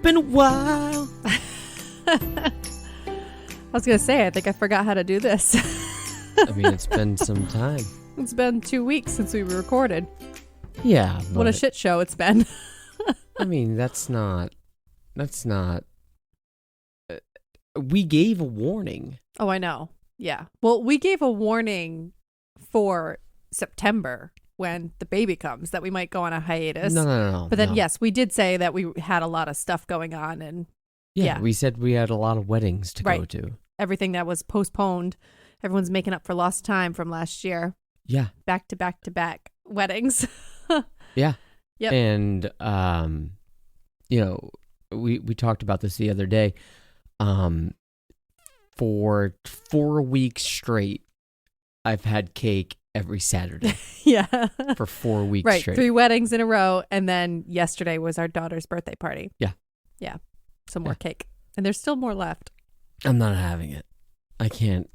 been a while. I was going to say, I think I forgot how to do this. I mean, it's been some time. It's been 2 weeks since we recorded. Yeah. What a shit show it's been. I mean, that's not. We gave a warning. Oh, I know. Yeah. Well, we gave a warning for September when the baby comes that we might go on a hiatus. No. But then, yes, we did say that we had a lot of stuff going on and Yeah, we said we had a lot of weddings to go to. Everything that was postponed. Everyone's making up for lost time from last year. Yeah. Back to back to back weddings. Yeah. Yep. And, we talked about this the other day. For 4 weeks straight, I've had cake every Saturday. Yeah. For 4 weeks right. straight. 3 weddings in a row. And then yesterday was our daughter's birthday party. Yeah. Yeah. Some more cake. And there's still more left. I'm not having it. I can't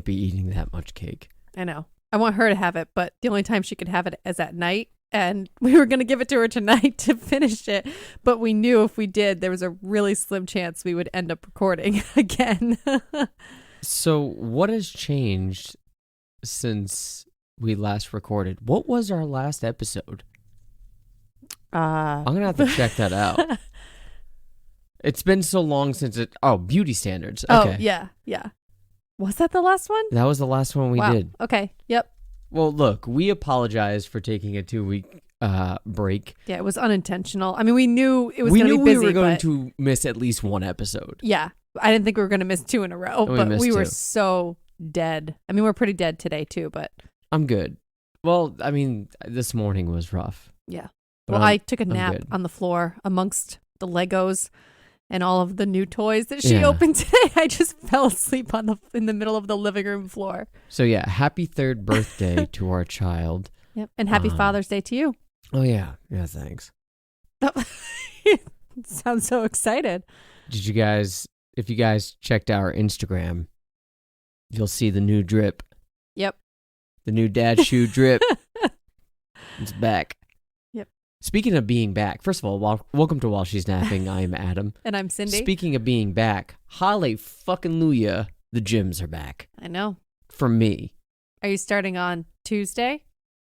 be eating that much cake. I know. I want her to have it, but the only time she could have it is at night. And we were going to give it to her tonight to finish it. But we knew if we did, there was a really slim chance we would end up recording again. So what has changed since we last recorded? What was our last episode? I'm going to have to check that out. It's been so long since beauty standards. Okay. Oh, yeah. Yeah. Was that the last one? That was the last one we did. Okay. Yep. Well, look, we apologize for taking a 2-week break. Yeah, it was unintentional. I mean, we knew it was going to be busy. We were going to miss at least one episode. Yeah. I didn't think we were going to miss 2 in a row, but we were so dead. I mean, we're pretty dead today too, but I'm good. Well, I mean, this morning was rough. Yeah. Well, I took a nap on the floor amongst the Legos and all of the new toys that she opened today. I just fell asleep in the middle of the living room floor. So yeah, happy 3rd birthday to our child. Yep, and happy Father's Day to you. Oh yeah, thanks. Sounds so excited. If you guys checked our Instagram, you'll see the new drip. Yep. The new dad shoe drip. It's back. Speaking of being back, first of all, welcome to While She's Napping. I am Adam. And I'm Cindy. Speaking of being back, hallelujah, the gyms are back. I know. For me. Are you starting on Tuesday?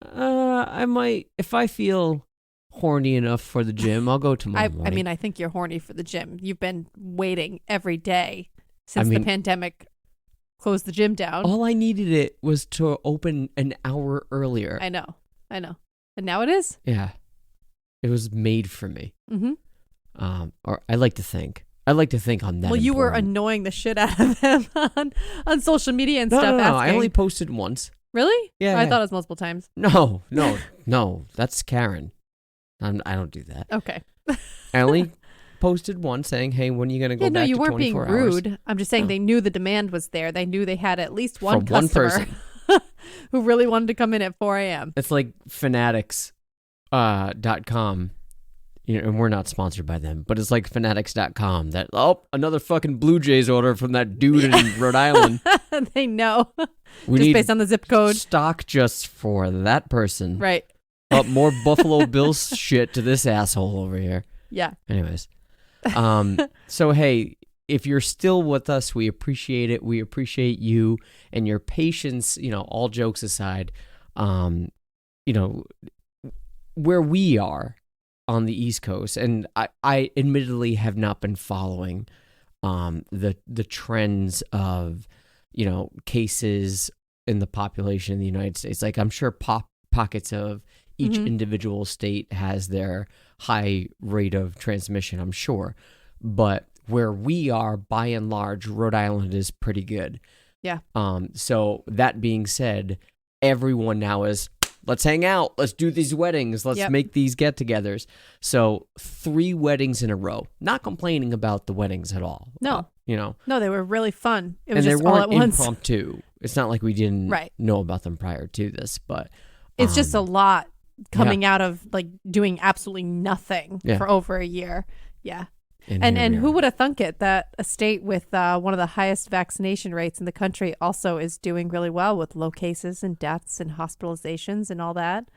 I might. If I feel horny enough for the gym, I'll go tomorrow morning. I mean, I think you're horny for the gym. You've been waiting every day since the pandemic closed the gym down. All I needed it was to open an hour earlier. I know. And now it is? Yeah. It was made for me. Mm-hmm. Or I like to think on that. Well, you were annoying the shit out of them on social media and stuff. No, I only posted once. Really? Yeah. I thought it was multiple times. No. That's Karen. I don't do that. Okay. I only posted once saying, hey, when are you going to go back to 24 hours? No, you weren't being rude. I'm just saying they knew the demand was there. They knew they had at least one customer who really wanted to come in at 4 a.m. It's like Fanatics. .com, and we're not sponsored by them, but it's like fanatics.com that another fucking Blue Jays order from that dude in Rhode Island. They know. We just need based on the zip code. Stock just for that person. Right. More Buffalo Bills shit to this asshole over here. Yeah. Anyways. So hey, if you're still with us, we appreciate it. We appreciate you and your patience, all jokes aside. Where we are on the East Coast, and I admittedly have not been following the trends of cases in the population in the United States. Like I'm sure pockets of each individual state has their high rate of transmission, I'm sure, but where we are, by and large, Rhode Island is pretty good. Yeah. So that being said, everyone now is, let's hang out. Let's do these weddings. Let's make these get-togethers. So 3 weddings in a row. Not complaining about the weddings at all. No. No, they were really fun. It was and just they weren't all at once. Impromptu. It's not like we didn't know about them prior to this, but it's just a lot coming out of like doing absolutely nothing for over a year. Yeah. And who would have thunk it that a state with one of the highest vaccination rates in the country also is doing really well with low cases and deaths and hospitalizations and all that.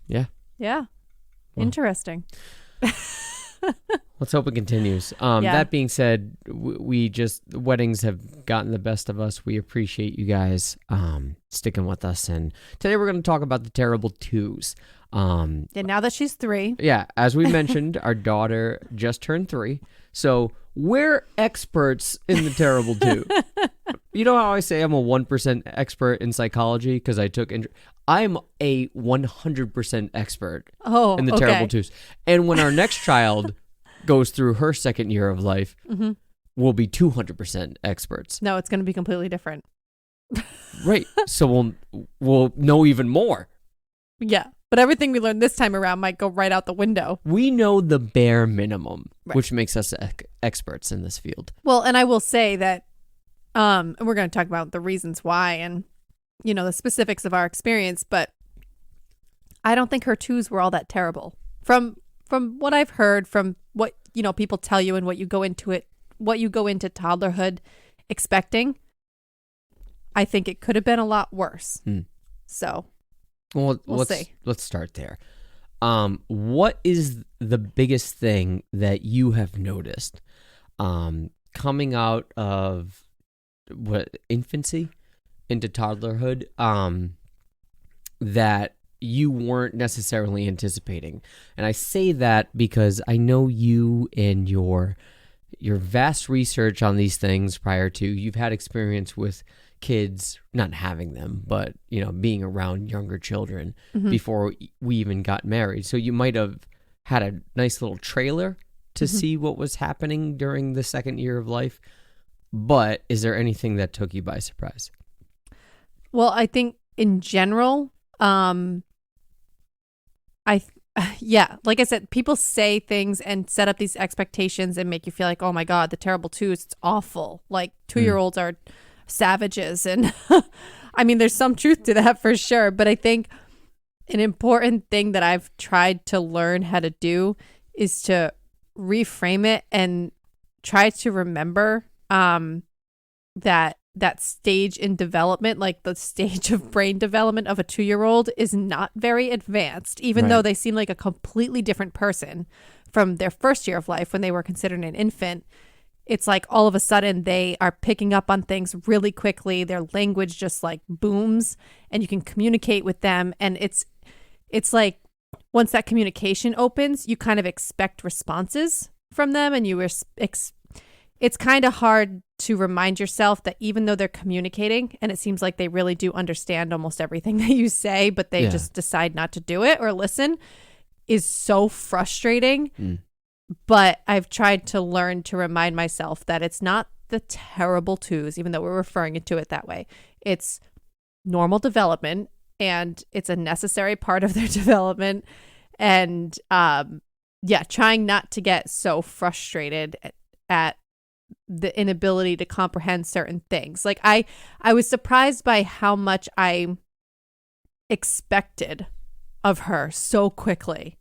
Yeah. Yeah. Well, interesting. Let's hope it continues. That being said, weddings have gotten the best of us. We appreciate you guys sticking with us. And today we're going to talk about the terrible twos. And now that she's 3. Yeah, as we mentioned, our daughter just turned 3. So we're experts in the terrible two. You know how I say I'm a 1% expert in psychology because I took I'm a 100% expert in the terrible twos. And when our next child goes through her second year of life, we'll be 200% experts. No, it's going to be completely different. Right. So we'll know even more. Yeah. But everything we learned this time around might go right out the window. We know the bare minimum, which makes us experts in this field. Well, and I will say that we're going to talk about the reasons why and, the specifics of our experience, but I don't think her twos were all that terrible. From what I've heard, from what, people tell you and what you go into toddlerhood expecting, I think it could have been a lot worse. So... Well, let's start there. What is the biggest thing that you have noticed coming out of infancy into toddlerhood that you weren't necessarily anticipating? And I say that because I know you and your vast research on these things prior to, you've had experience with kids, not having them, but being around younger children before we even got married. So you might have had a nice little trailer to see what was happening during the second year of life. But is there anything that took you by surprise? Well, I think in general, like I said, people say things and set up these expectations and make you feel like, oh my God, the terrible twos, it's awful. Like 2-year-olds are savages. And I mean, there's some truth to that for sure. But I think an important thing that I've tried to learn how to do is to reframe it and try to remember that stage in development, like the stage of brain development of a 2-year-old, is not very advanced, even though they seem like a completely different person from their first year of life when they were considered an infant. It's like all of a sudden they are picking up on things really quickly. Their language just like booms and you can communicate with them. And it's like once that communication opens, you kind of expect responses from them. And it's kind of hard to remind yourself that even though they're communicating and it seems like they really do understand almost everything that you say, but they just decide not to do it or listen, is so frustrating. But I've tried to learn to remind myself that it's not the terrible twos, even though we're referring to it that way. It's normal development and it's a necessary part of their development. And trying not to get so frustrated at the inability to comprehend certain things. Like I was surprised by how much I expected of her so quickly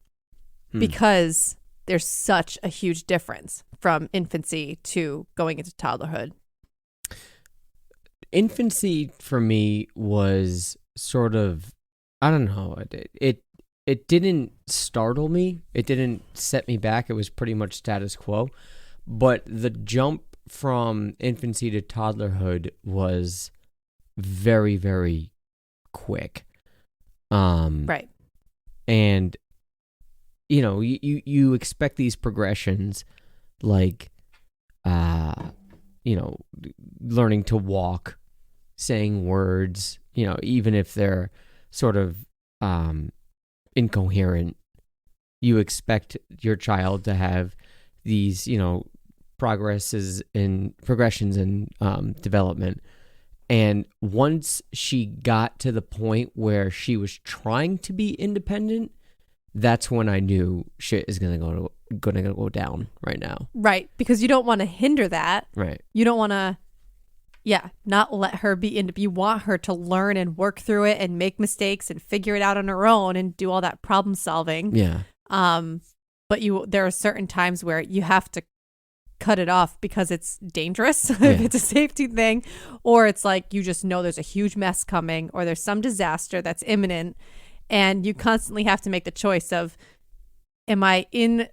because there's such a huge difference from infancy to going into toddlerhood. Infancy for me was sort of, I don't know, it didn't startle me. It didn't set me back. It was pretty much status quo. But the jump from infancy to toddlerhood was very, very quick. Right. And you expect these progressions like, learning to walk, saying words, even if they're sort of incoherent, you expect your child to have these, progressions in development. And once she got to the point where she was trying to be independent, that's when I knew shit is gonna go down right now. Right, because you don't want to hinder that. Right. You don't want to, not let her be independent. You want her to learn and work through it and make mistakes and figure it out on her own and do all that problem solving. Yeah. But there are certain times where you have to cut it off because it's dangerous if it's a safety thing, or it's like you just know there's a huge mess coming or there's some disaster that's imminent. And you constantly have to make the choice of, am I in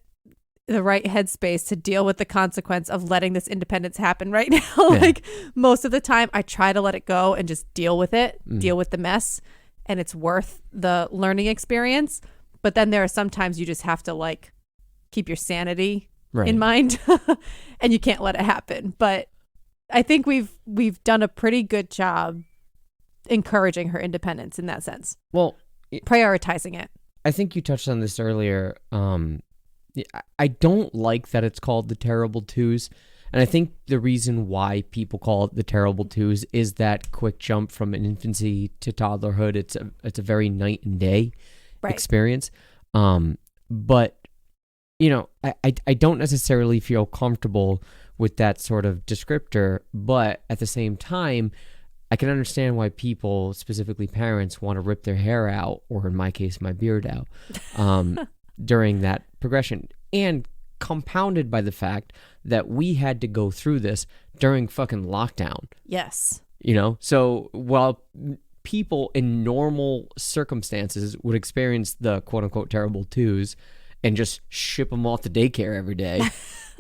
the right headspace to deal with the consequence of letting this independence happen right now. Like most of the time I try to let it go and just deal with it, deal with the mess, and it's worth the learning experience. But then there are sometimes you just have to like keep your sanity in mind and you can't let it happen. But I think we've done a pretty good job encouraging her independence in that sense. Well, prioritizing it. I think you touched on this earlier. I don't like that it's called the terrible twos. And I think the reason why people call it the terrible twos is that quick jump from an infancy to toddlerhood. It's a very night and day experience. But, you know, I don't necessarily feel comfortable with that sort of descriptor. But at the same time, I can understand why people, specifically parents, want to rip their hair out, or in my case, my beard out, during that progression. And compounded by the fact that we had to go through this during fucking lockdown. Yes. You know, so while people in normal circumstances would experience the quote unquote terrible twos and just ship them off to daycare every day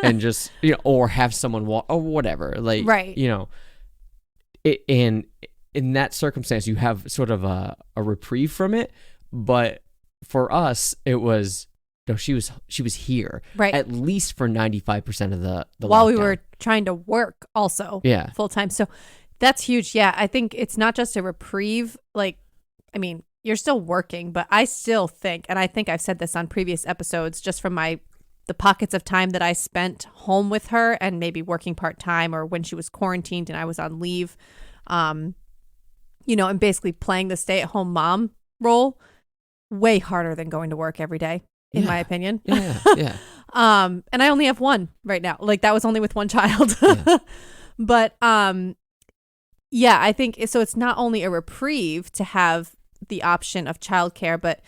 and just, you know, or have someone walk or whatever, like, you know, and in that circumstance, you have sort of a reprieve from it. But for us, it was, no, she was here, at least for 95% of the while lockdown. We were trying to work also, full time. So that's huge. Yeah, I think it's not just a reprieve. Like, I mean, you're still working, but I still think, and I think I've said this on previous episodes, just from the pockets of time that I spent home with her and maybe working part time, or when she was quarantined and I was on leave, you know, and basically playing the stay at home mom role, way harder than going to work every day. In my opinion. Yeah. And I only have one right now. Like that was only with one child. But yeah, I think so. It's not only a reprieve to have the option of childcare, but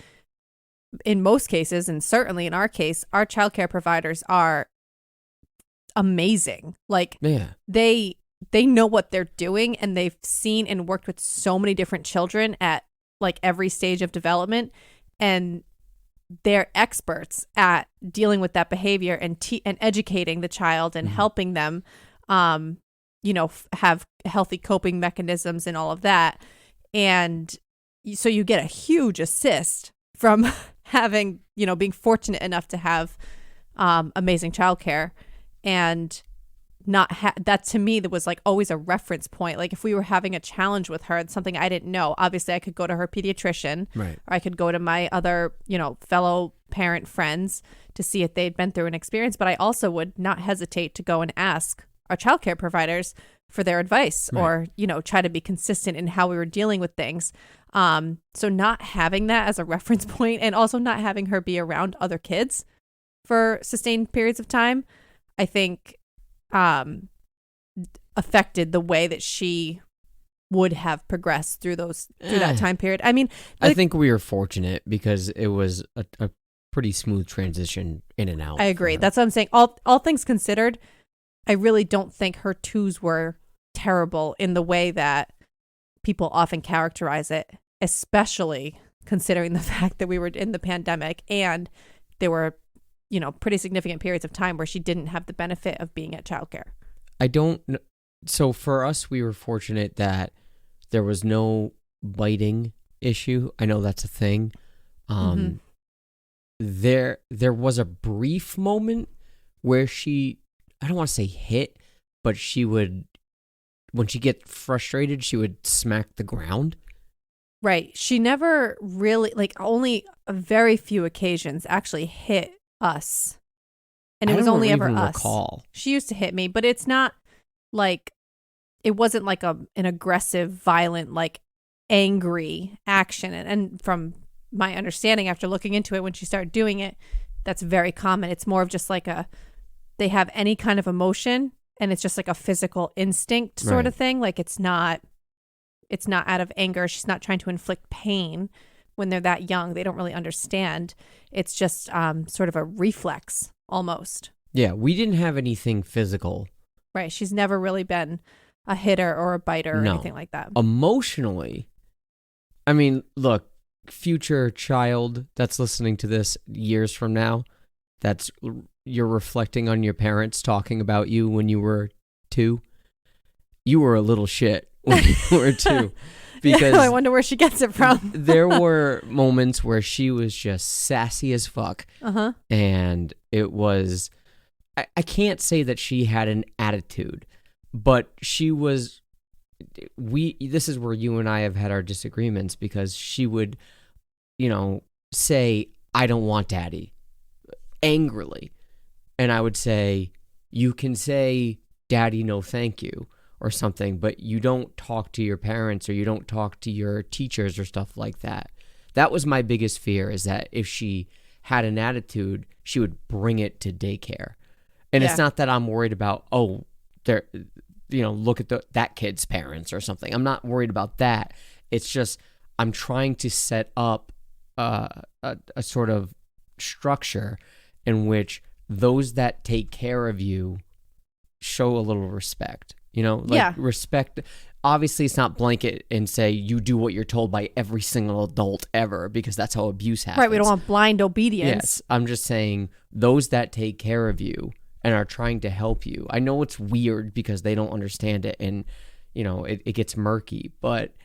in most cases, and certainly in our case, our childcare providers are amazing. Like they know what they're doing, and they've seen and worked with so many different children at like every stage of development, and they're experts at dealing with that behavior and educating the child and helping them, you know, have healthy coping mechanisms and all of that. And so you get a huge assist from having, you know, being fortunate enough to have amazing childcare. And not that, to me, that was like always a reference point. Like if we were having a challenge with her, something I didn't know, obviously I could go to her pediatrician, or I could go to my other, you know, fellow parent friends to see if they'd been through an experience. But I also would not hesitate to go and ask our childcare providers for their advice, or, you know, try to be consistent in how we were dealing with things. So not having that as a reference point, and also not having her be around other kids for sustained periods of time, I think affected the way that she would have progressed through that time period. I mean, I think we were fortunate because it was a pretty smooth transition in and out. I agree. That's what I'm saying. All things considered, I really don't think her twos were terrible in the way that people often characterize it, especially considering the fact that we were in the pandemic and there were, you know, pretty significant periods of time where she didn't have the benefit of being at childcare. So for us, we were fortunate that there was no biting issue. I know that's a thing. There was a brief moment where she, I don't want to say hit, but she would, when she get frustrated, she would smack the ground. Right. She never really, like, only a very few occasions actually hit us. And it was only ever us. Recall. She used to hit me, but it's not like, it wasn't like an aggressive, violent, like angry action. And from my understanding, after looking into it, when she started doing it, that's very common. It's more of just like they have any kind of emotion, and it's just like a physical instinct sort of thing. Like it's not out of anger. She's not trying to inflict pain when they're that young. They don't really understand. It's just sort of a reflex almost. Yeah, we didn't have anything physical. Right. She's never really been a hitter or a biter or anything like that. Emotionally, I mean, look, future child that's listening to this years from now, that's you're reflecting on your parents talking about you when you were 2, you were a little shit when you were 2. Because I wonder where she gets it from. There were moments where she was just sassy as fuck. And it was, I can't say that she had an attitude, but she was, this is where you and I have had our disagreements, because she would, say, I don't want daddy, angrily. And I would say, you can say, daddy, no thank you, or something, but you don't talk to your parents or you don't talk to your teachers or stuff like that. That was my biggest fear, is that if she had an attitude, she would bring it to daycare. And it's not that I'm worried about, they're, look at that kid's parents or something. I'm not worried about that. It's just, I'm trying to set up a sort of structure in which those that take care of you show a little respect. Respect. Obviously, it's not blanket and say you do what you're told by every single adult ever, because that's how abuse happens. Right. We don't want blind obedience. Yes. I'm just saying those that take care of you and are trying to help you. I know it's weird because they don't understand it, and, it gets murky, but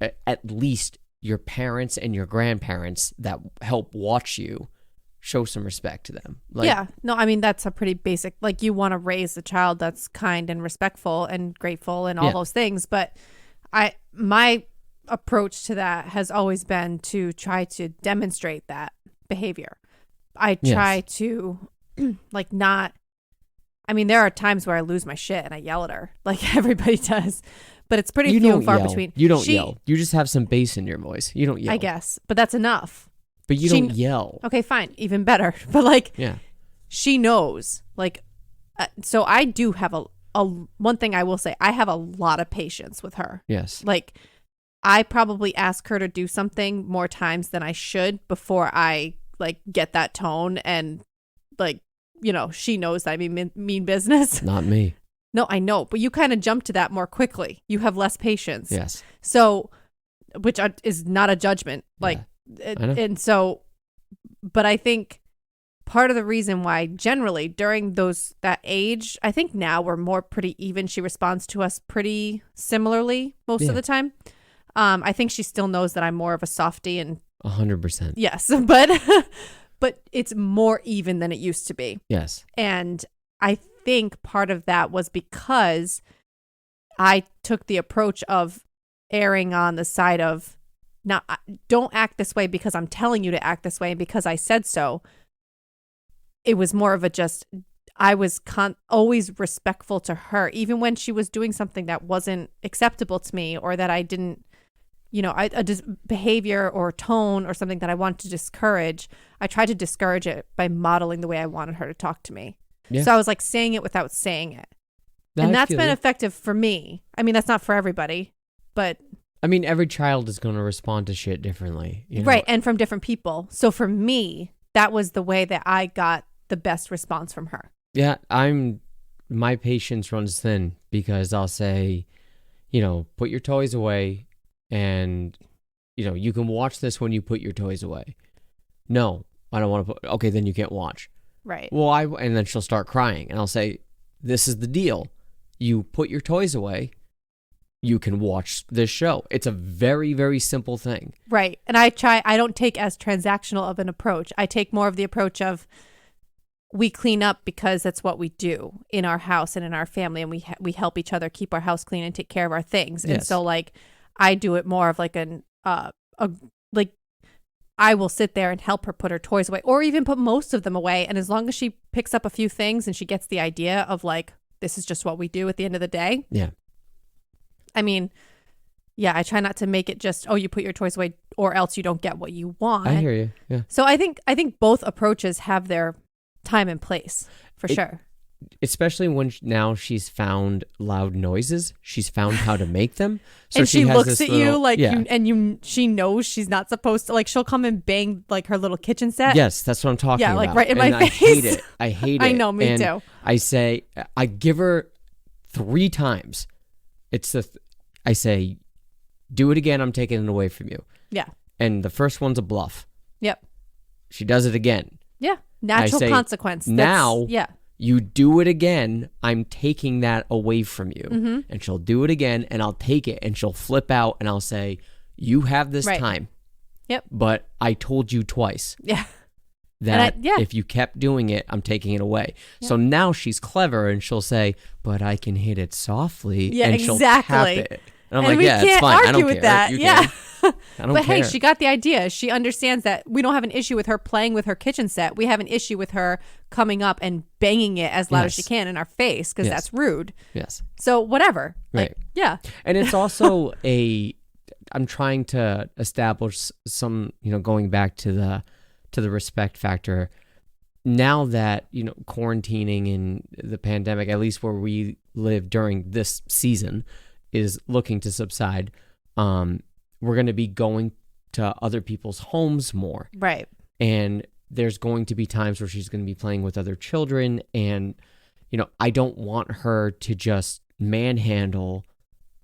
at least your parents and your grandparents that help watch you, show some respect to them. That's a pretty basic, you want to raise a child that's kind and respectful and grateful and all those things. But my approach to that has always been to try to demonstrate that behavior. I try to not, there are times where I lose my shit and I yell at her like everybody does, but it's pretty few and far between. You don't yell. You just have some bass in your voice. You don't yell. I guess, but that's enough. But you don't yell. Okay, fine. Even better. But she knows. So I do have a one thing I will say, I have a lot of patience with her. Yes. I probably ask her to do something more times than I should before I get that tone, and she knows that I mean business. Not me. No, I know, but you kind of jump to that more quickly. You have less patience. Yes. So, which is not a judgment. And so, but I think part of the reason why generally during that age, I think now we're more pretty even. She responds to us pretty similarly most of the time. I think she still knows that I'm more of a softie, and 100%. Yes, but it's more even than it used to be. Yes. And I think part of that was because I took the approach of erring on the side of, don't act this way because I'm telling you to act this way and because I said so. It was more of I was always respectful to her, even when she was doing something that wasn't acceptable to me, or that I didn't, a behavior or tone or something that I wanted to discourage. I tried to discourage it by modeling the way I wanted her to talk to me. Yeah. So I was saying it without saying it. And that's been effective for me. That's not for everybody, but every child is going to respond to shit differently. Right. And from different people. So for me, that was the way that I got the best response from her. Yeah. My patience runs thin, because I'll say, put your toys away, and, you can watch this when you put your toys away. No, I don't want to put, okay, then you can't watch. Right. Well, and then she'll start crying, and I'll say, this is the deal. You put your toys away, you can watch this show. It's a very, very simple thing. Right. And I don't take as transactional of an approach. I take more of the approach of, we clean up because that's what we do in our house and in our family, and we help each other keep our house clean and take care of our things. Yes. And so I do it more of I will sit there and help her put her toys away, or even put most of them away. And as long as she picks up a few things and she gets the idea of this is just what we do at the end of the day. Yeah. I try not to make it just, you put your toys away or else you don't get what you want. I hear you. Yeah. So I think both approaches have their time and place for sure. Especially when now she's found loud noises, she's found how to make them. So and she looks at you she knows she's not supposed to. She'll come and bang her little kitchen set. Yes, that's what I'm talking about. Yeah, right in my face. I hate it. I know, me too. I give her 3 times. I say, do it again, I'm taking it away from you. Yeah. And the first one's a bluff. Yep. She does it again. Yeah. Natural consequence. Now, you do it again, I'm taking that away from you. Mm-hmm. And she'll do it again, and I'll take it, and she'll flip out, and I'll say, you have this time. Yep. But I told you twice. Yeah. That if you kept doing it, I'm taking it away. Yeah. So now she's clever, and she'll say, but I can hit it softly. Yeah, and she'll tap it. And I'm like, yeah, it's fine. I don't care. That. You yeah. I don't but care. Hey, she got the idea. She understands that we don't have an issue with her playing with her kitchen set. We have an issue with her coming up and banging it as loud as she can in our face because that's rude. Yes. So whatever. Right. Like, yeah. And it's also I'm trying to establish some, going back to the respect factor. Now that, quarantining and the pandemic, at least where we live during this season, is looking to subside, we're going to be going to other people's homes more. Right. And there's going to be times where she's going to be playing with other children. And, I don't want her to just manhandle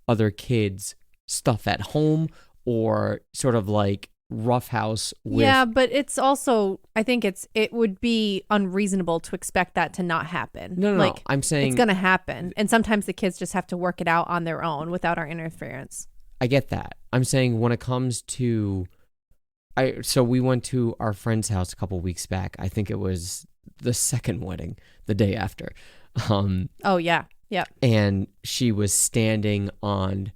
other kids' stuff at home or sort of like roughhouse with... Yeah, but it's also, I think it would be unreasonable to expect that to not happen. No, I'm saying... It's going to happen. And sometimes the kids just have to work it out on their own without our interference. I get that. I'm saying when it comes to... So we went to our friend's house a couple weeks back. I think it was the second wedding, the day after. Oh, yeah. Yeah. And she was standing on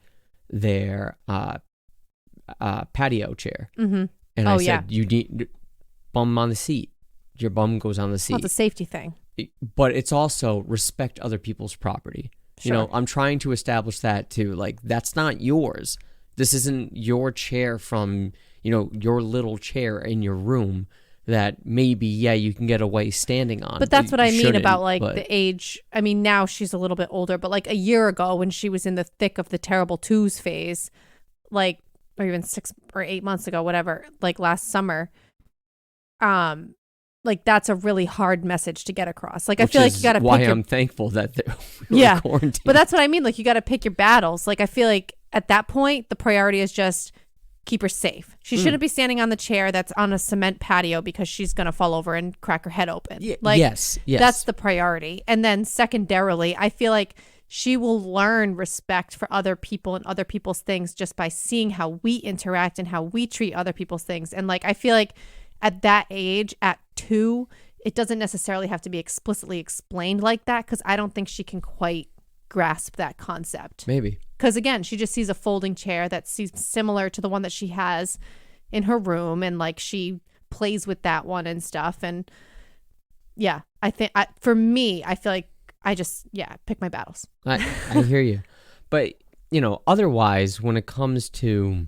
their patio chair. Mm-hmm. And I said, you need bum on the seat. Your bum goes on the seat. Well, it's a safety thing. But it's also respect other people's property. Sure. I'm trying to establish that too. Like, that's not yours. This isn't your chair from, your little chair in your room that maybe, you can get away standing on. But that's what I mean about the age. I mean, now she's a little bit older, but like a year ago when she was in the thick of the terrible twos phase, or even 6 or 8 months ago, whatever, like last summer, that's a really hard message to get across. Like, I feel like you got to pick why I'm thankful that we were quarantined. But that's what I mean. Like, you got to pick your battles. Like, I feel like at that point, the priority is just keep her safe. She shouldn't be standing on the chair that's on a cement patio because she's going to fall over and crack her head open. Yes. That's the priority. And then secondarily, I feel like she will learn respect for other people and other people's things just by seeing how we interact and how we treat other people's things. And I feel like at that age, at 2, it doesn't necessarily have to be explicitly explained like that because I don't think she can quite grasp that concept. Maybe. Because again, she just sees a folding chair that seems similar to the one that she has in her room and she plays with that one and stuff. And yeah, I think for me, I feel like I just, pick my battles. I hear you. But, otherwise, when it comes to,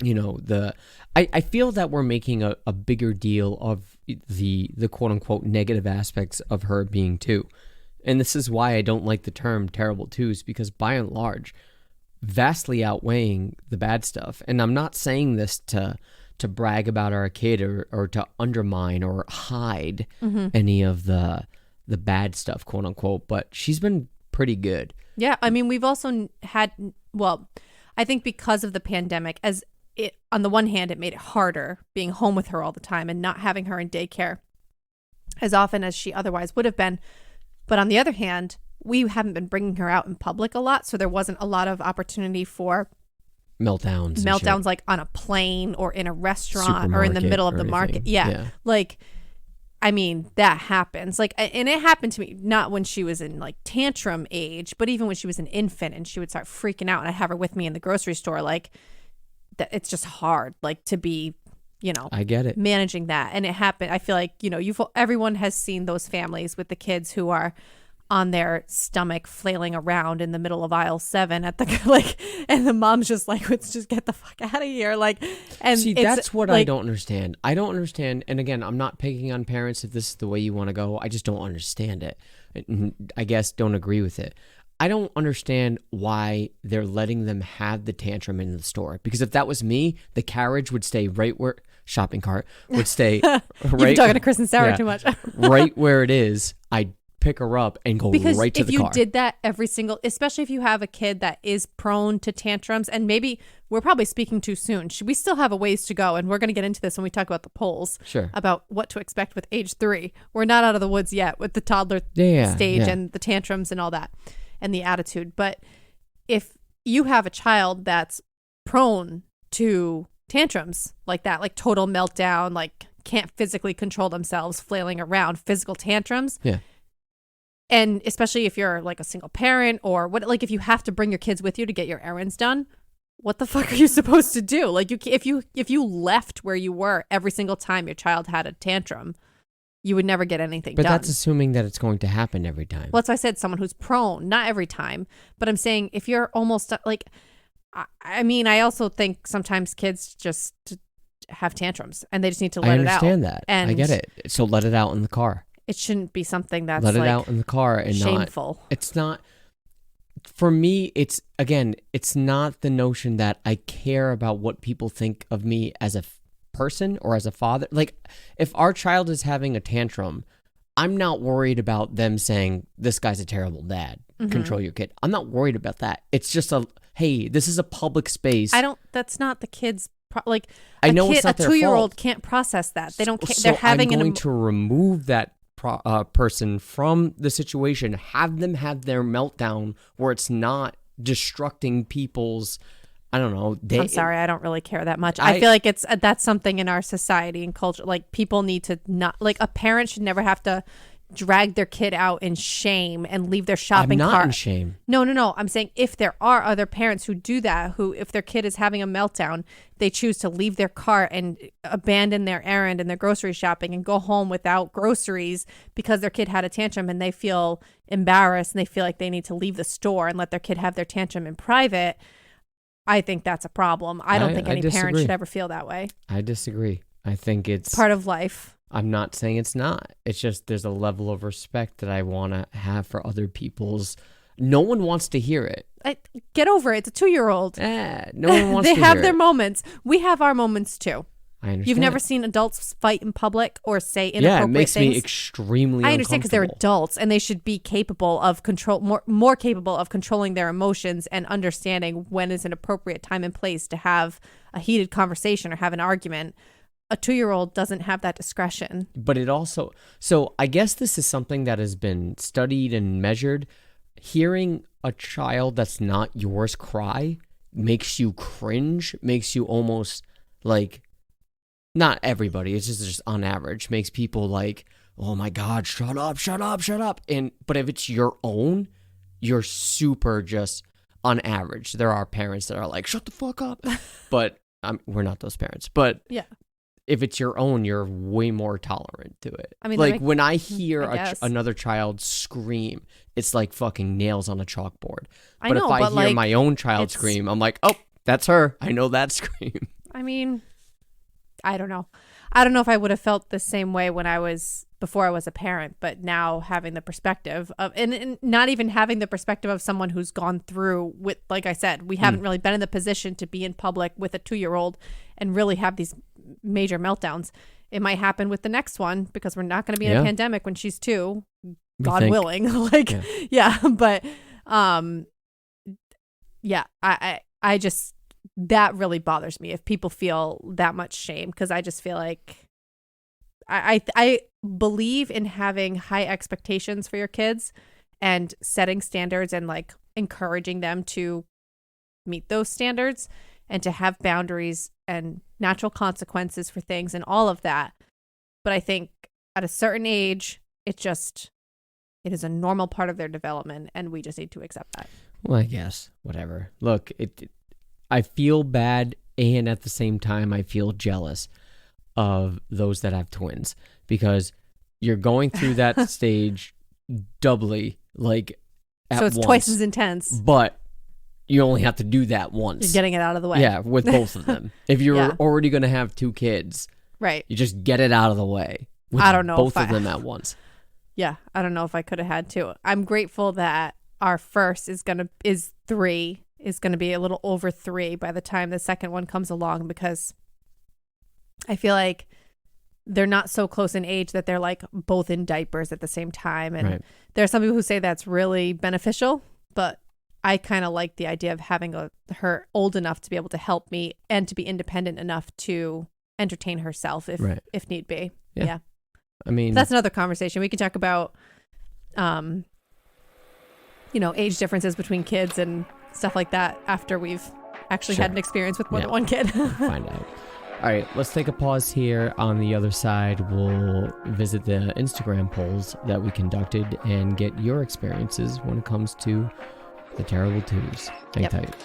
I feel that we're making a bigger deal of the quote unquote negative aspects of her being 2. And this is why I don't like the term terrible twos, because by and large, vastly outweighing the bad stuff. And I'm not saying this to brag about our kid or to undermine or hide any of the bad stuff, quote unquote, but she's been pretty good. Yeah. I mean, we've also had, I think because of the pandemic, on the one hand, it made it harder being home with her all the time and not having her in daycare as often as she otherwise would have been. But on the other hand, we haven't been bringing her out in public a lot. So there wasn't a lot of opportunity for meltdowns like on a plane or in a restaurant or in the middle of the market. Yeah. I mean, that happens. And it happened to me, not when she was in tantrum age, but even when she was an infant and she would start freaking out and I'd have her with me in the grocery store. That it's just hard, to be, I get it, managing that. And it happened. I feel like, everyone has seen those families with the kids who are on their stomach flailing around in the middle of aisle 7 at the and the mom's just let's just get the fuck out of here. And see, that's what I don't understand. I don't understand. And again, I'm not picking on parents if this is the way you want to go. I just don't understand it. I guess don't agree with it. I don't understand why they're letting them have the tantrum in the store. Because if that was me, the carriage would stay right where shopping cart would stay. You've been talking to Chris and Sarah too much. Right where it is. I'd pick her up and go because right to the car. If you did that every single, especially if you have a kid that is prone to tantrums, and maybe we're probably speaking too soon. We still have a ways to go, and we're going to get into this when we talk about the polls. Sure. About what to expect with age 3. We're not out of the woods yet with the toddler stage and the tantrums and all that and the attitude. But if you have a child that's prone to tantrums like that, like total meltdown, like can't physically control themselves, flailing around, physical tantrums. Yeah. And especially if you're like a single parent or what, like if you have to bring your kids with you to get your errands done, what the fuck are you supposed to do? Like if you left where you were every single time your child had a tantrum, you would never get anything done. But that's assuming that it's going to happen every time. Well, that's why I said someone who's prone, not every time. But I'm saying if you're almost like, I mean, I also think sometimes kids just have tantrums and they just need to let it out. I understand that. And I get it. So let it out in the car. It shouldn't be something that's let it like out in the car and shameful. It's not. For me, it's not the notion that I care about what people think of me as a person or as a father. Like, if our child is having a tantrum, I'm not worried about them saying, this guy's a terrible dad. Mm-hmm. Control your kid. I'm not worried about that. It's just hey, this is a public space. That's not the kid's, like, I know it's not their fault. A 2-year-old can't process that. They don't, so they're having I'm going to remove that person from the situation, have them have their meltdown where it's not destructing people's, I don't know. I'm sorry, I don't really care that much. I feel like that's something in our society and culture. Like, people need to not, like, a parent should never have to drag their kid out in shame and leave their shopping cart. I'm not in shame. No. I'm saying if there are other parents who do that, who, if their kid is having a meltdown, they choose to leave their cart and abandon their errand and their grocery shopping and go home without groceries because their kid had a tantrum and they feel embarrassed and they feel like they need to leave the store and let their kid have their tantrum in private. I think that's a problem. I don't think any parent should ever feel that way. I disagree. I think it's part of life. I'm not saying it's not. It's just there's a level of respect that I want to have for other people's. No one wants to hear it. Get over it. It's a 2-year-old. No one wants to hear it. They have their moments. We have our moments too. I understand. You've never seen adults fight in public or say inappropriate things? Yeah, it makes me extremely I understand because they're adults and they should be capable of more capable of controlling their emotions and understanding when is an appropriate time and place to have a heated conversation or have an argument. A 2-year-old doesn't have that discretion. But it also, so I guess this is something that has been studied and measured. Hearing a child that's not yours cry makes you cringe, makes you almost like, not everybody, it's just on average, makes people like, oh my God, shut up. But if it's your own, you're super just on average. There are parents that are like, shut the fuck up. But we're not those parents. But yeah. If it's your own, you're way more tolerant to it. I mean, like when I hear another child scream, it's like fucking nails on a chalkboard. But if I hear my own child scream, I'm like, oh, that's her. I know that scream. I mean, I don't know. I don't know if I would have felt the same way before I was a parent, but now having the perspective of, and not even having the perspective of someone who's gone through with, like I said, we haven't really been in the position to be in public with a 2-year-old and really have these major meltdowns. It might happen with the next one because we're not going to be in a pandemic when she's 2, God willing. But I just, that really bothers me if people feel that much shame, because I just feel like I believe in having high expectations for your kids and setting standards and like encouraging them to meet those standards and to have boundaries and natural consequences for things and all of that. But I think at a certain age, it is a normal part of their development, and we just need to accept that. Well, I guess, whatever. Look, I feel bad, and at the same time, I feel jealous of those that have twins, because you're going through that stage doubly, like at once. So it's twice as intense. But you only have to do that once. You're getting it out of the way. Yeah, with both of them. If you're already going to have 2 kids, right, you just get it out of the way. I don't know both of them at once. Yeah, I don't know if I could have had 2. I'm grateful that our first is 3, is going to be a little over 3 by the time the second one comes along, because I feel like they're not so close in age that they're like both in diapers at the same time. And there are some people who say that's really beneficial, but I kind of like the idea of having her old enough to be able to help me and to be independent enough to entertain herself if need be. Yeah. I mean, that's another conversation. We can talk about, age differences between kids and stuff like that after we've actually had an experience with more than one kid. Find out. All right, let's take a pause here. On the other side, we'll visit the Instagram polls that we conducted and get your experiences when it comes to the terrible twos. Hang tight.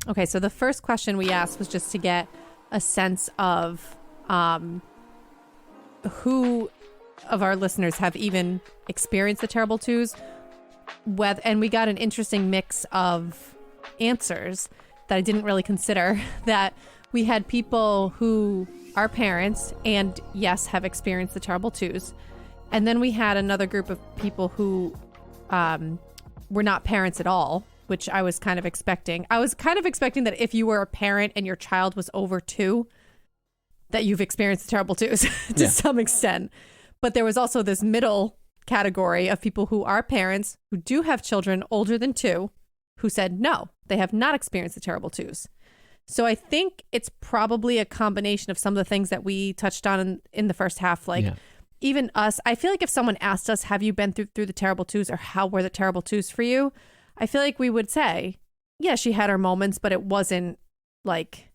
Okay, so the first question we asked was just to get a sense of who of our listeners have even experienced the terrible twos, and we got an interesting mix of answers that I didn't really consider. That we had people who are parents and yes have experienced the terrible twos, and then we had another group of people who were not parents at all, which I was kind of expecting. I was kind of expecting that if you were a parent and your child was over 2, that you've experienced the terrible twos to some extent. But there was also this middle category of people who are parents who do have children older than 2 who said no, they have not experienced the terrible twos. So I think it's probably a combination of some of the things that we touched on in the first half. Like even us, I feel like if someone asked us, have you been through the terrible twos, or how were the terrible twos for you? I feel like we would say, yeah, she had her moments, but it wasn't like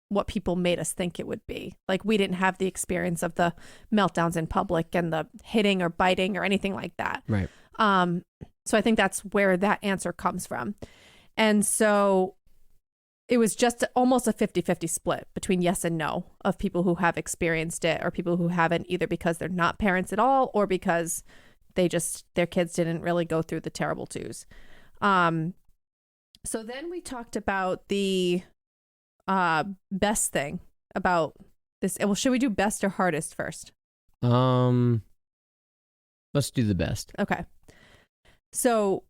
what people made us think it would be. Like we didn't have the experience of the meltdowns in public and the hitting or biting or anything like that. Right. So I think that's where that answer comes from. And so it was just almost a 50-50 split between yes and no of people who have experienced it or people who haven't, either because they're not parents at all or because their kids didn't really go through the terrible twos. So then we talked about the best thing about this. Well, should we do best or hardest first? Let's do the best. Okay. So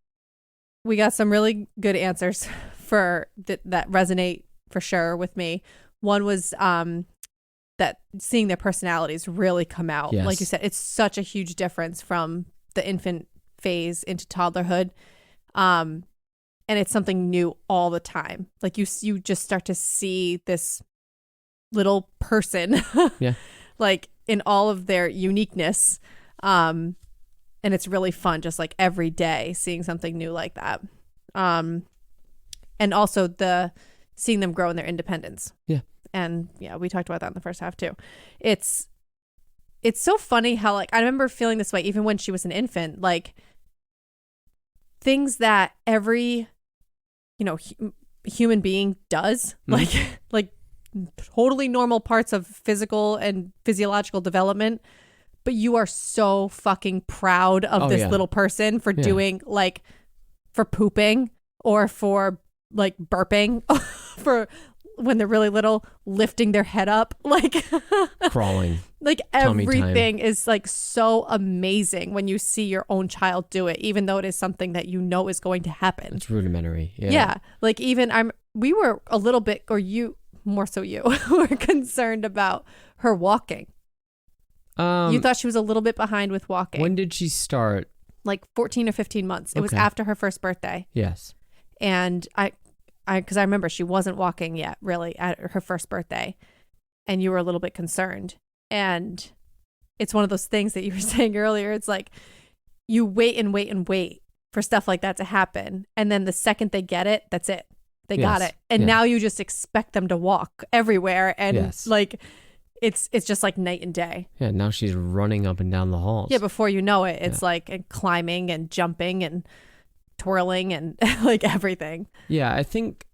we got some really good answers for that resonate for sure with me. One was that seeing their personalities really come out. Yes. Like you said, it's such a huge difference from the infant phase into toddlerhood. And it's something new all the time. Like you just start to see this little person like in all of their uniqueness. And it's really fun, just like every day seeing something new like that. And also seeing them grow in their independence. Yeah. And we talked about that in the first half too. It's so funny how, like, I remember feeling this way even when she was an infant, like things that every, human being does, like totally normal parts of physical and physiological development. But you are so fucking proud of this little person for doing, like, for pooping or for like burping, for when they're really little, lifting their head up, like crawling, like everything is like so amazing when you see your own child do it, even though it is something that is going to happen. It's rudimentary. Yeah. Like even we were a little bit, or you more so you were concerned about her walking. You thought she was a little bit behind with walking. When did she start? Like 14 or 15 months. It was after her first birthday. Yes. And because I remember she wasn't walking yet, really, at her first birthday. And you were a little bit concerned. And it's one of those things that you were saying earlier. It's like you wait and wait and wait for stuff like that to happen. And then the second they get it, that's it. They got it. And now you just expect them to walk everywhere. And like, it's just like night and day. Yeah, now she's running up and down the halls. Yeah, before you know it, it's like climbing and jumping and twirling and like everything. Yeah, I think,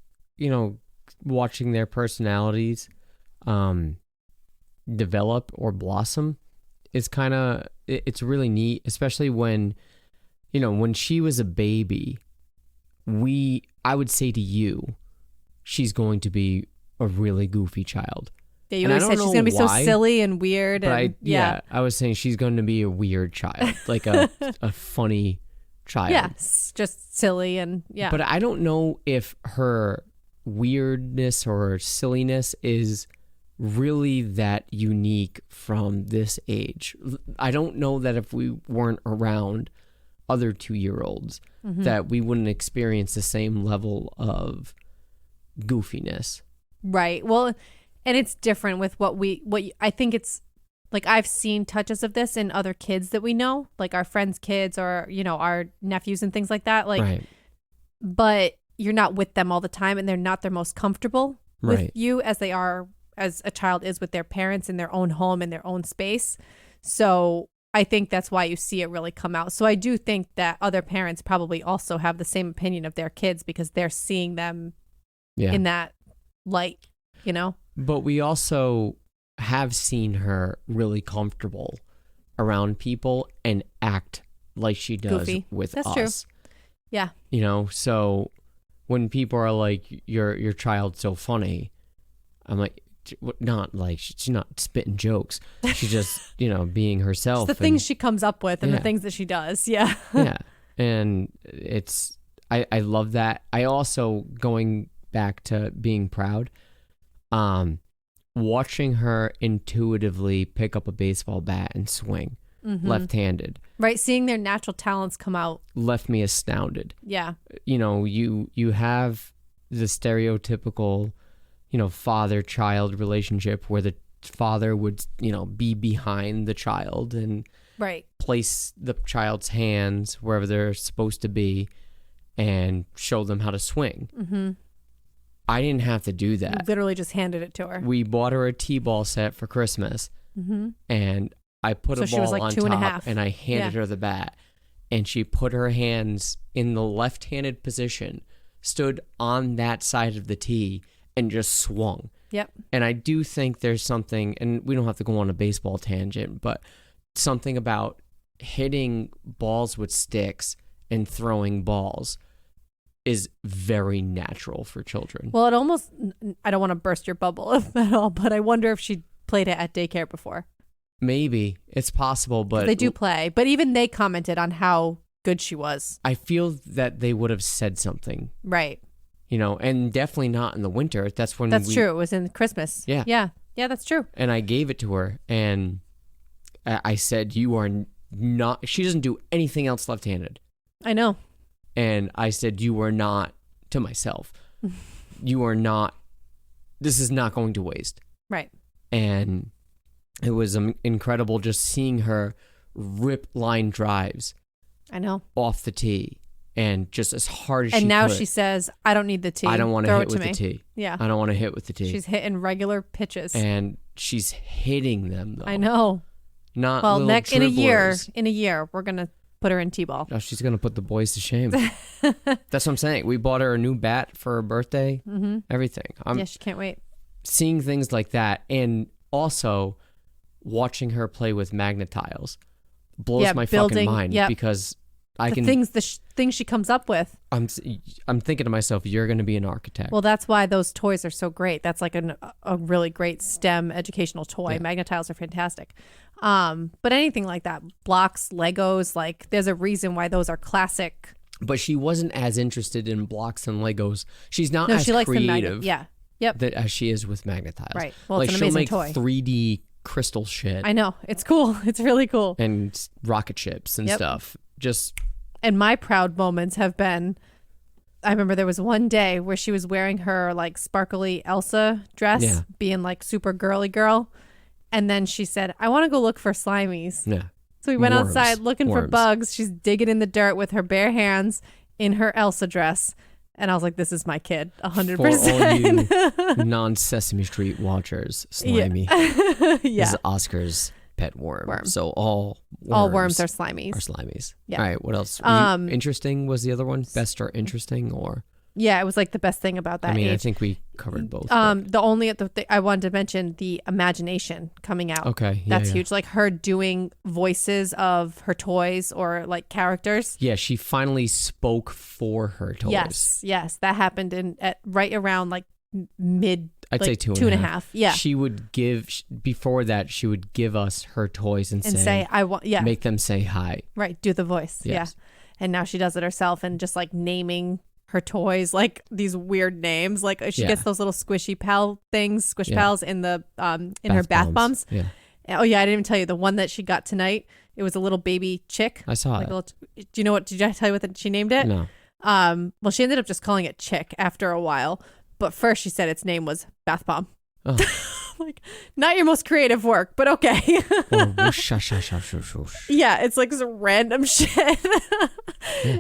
watching their personalities develop or blossom is it's really neat, especially when, when she was a baby, I would say to you, she's going to be a really goofy child. Yeah, you always said she's going to be so silly and weird. But I was saying she's going to be a weird child, like a funny child. Yes, just silly and But I don't know if her weirdness or silliness is really that unique from this age. I don't know that if we weren't around other 2-year-olds that we wouldn't experience the same level of goofiness. Right. Well, and it's different with what I think it's like I've seen touches of this in other kids that we know, like our friends' kids or, our nephews and things like that. Like, right. But you're not with them all the time and they're not their most comfortable with you as they are, as a child is with their parents in their own home, in their own space. So I think that's why you see it really come out. So I do think that other parents probably also have the same opinion of their kids because they're seeing them in that light, But we also have seen her really comfortable around people and act like she does goofy. With That's us. True. Yeah. So when people are like, your child's so funny, I'm like, not like she's not spitting jokes. She's just, being herself. It's the things she comes up with and the things that she does. Yeah. Yeah. And I love that. I also, going back to being proud, watching her intuitively pick up a baseball bat and swing left-handed. Right. Seeing their natural talents come out left me astounded. Yeah. You have the stereotypical, father-child relationship where the father would, be behind the child and place the child's hands wherever they're supposed to be and show them how to swing. Mm-hmm. I didn't have to do that. You literally just handed it to her. We bought her a T-ball set for Christmas, and I put a ball on top, and I handed her the bat, and she put her hands in the left-handed position, stood on that side of the tee, and just swung. Yep. And I do think there's something, and we don't have to go on a baseball tangent, but something about hitting balls with sticks and throwing balls is very natural for children. Well, I don't want to burst your bubble at all, but I wonder if she played it at daycare before. Maybe. It's possible, but they do play. But even they commented on how good she was. I feel that they would have said something. Right. And definitely not in the winter. That's when That's true. It was in Christmas. Yeah. Yeah. Yeah, that's true. And I gave it to her, and I said, you are not, she doesn't do anything else left-handed. I know. And I said, you are not, to myself, you are not, this is not going to waste. Right. And it was incredible just seeing her rip line drives. I know. Off the tee. And just as hard as she could. And now she says, I don't need the tee. I don't want to hit with the tee. Yeah. I don't want to hit with the tee. She's hitting regular pitches. And she's hitting them, though. I know. Not little dribblers. In a year, we're going to put her in T-ball. Oh, she's going to put the boys to shame. That's what I'm saying. We bought her a new bat for her birthday. Mm-hmm. Everything. Yeah, she can't wait. Seeing things like that, and also watching her play with magnetiles blows my fucking mind because the things she comes up with. I'm thinking to myself, you're going to be an architect. Well, that's why those toys are so great. That's like a really great STEM educational toy. Yeah. Magnetiles are fantastic. But anything like that, blocks, Legos, like there's a reason why those are classic. But she wasn't as interested in blocks and Legos. She's not as creative. As she is with magnetiles. Right. Well, it's an amazing toy. She'll make 3D crystal shit. I know. It's cool. It's really cool. And rocket ships and stuff. And my proud moments have been, I remember there was one day where she was wearing her like sparkly Elsa dress, being like super girly girl. And then she said, I want to go look for slimies. Yeah. So we went outside looking for bugs. She's digging in the dirt with her bare hands in her Elsa dress. And I was like, this is my kid, 100%. For all you non-Sesame Street watchers, Slimy. Yeah. This is Oscar's pet worm. So all worms are slimies. Yeah. All right, what else? Interesting was the other one? Best or interesting or? Yeah, it was like the best thing about that age. I think we covered both. The only I wanted to mention the imagination coming out. Okay, that's huge. Like her doing voices of her toys or like characters. Yeah, she finally spoke for her toys. Yes, that happened right around like mid. I'd say two and a half. Yeah, she would before that. She would give us her toys and say, "I want." Yeah, make them say hi. Right, do the voice. Yes. Yeah, and now she does it herself and just like naming her toys like these weird names. Like she gets those little squishy pal things, squish pals in the in her bath bombs. Yeah. Oh yeah, I didn't even tell you the one that she got tonight. It was a little baby chick. I saw it. Do you know what? Did I tell you what she named it? No. Well, she ended up just calling it Chick after a while. But first, she said its name was Bath Bomb. Oh. Like, not your most creative work, but okay. Yeah, it's like some random shit.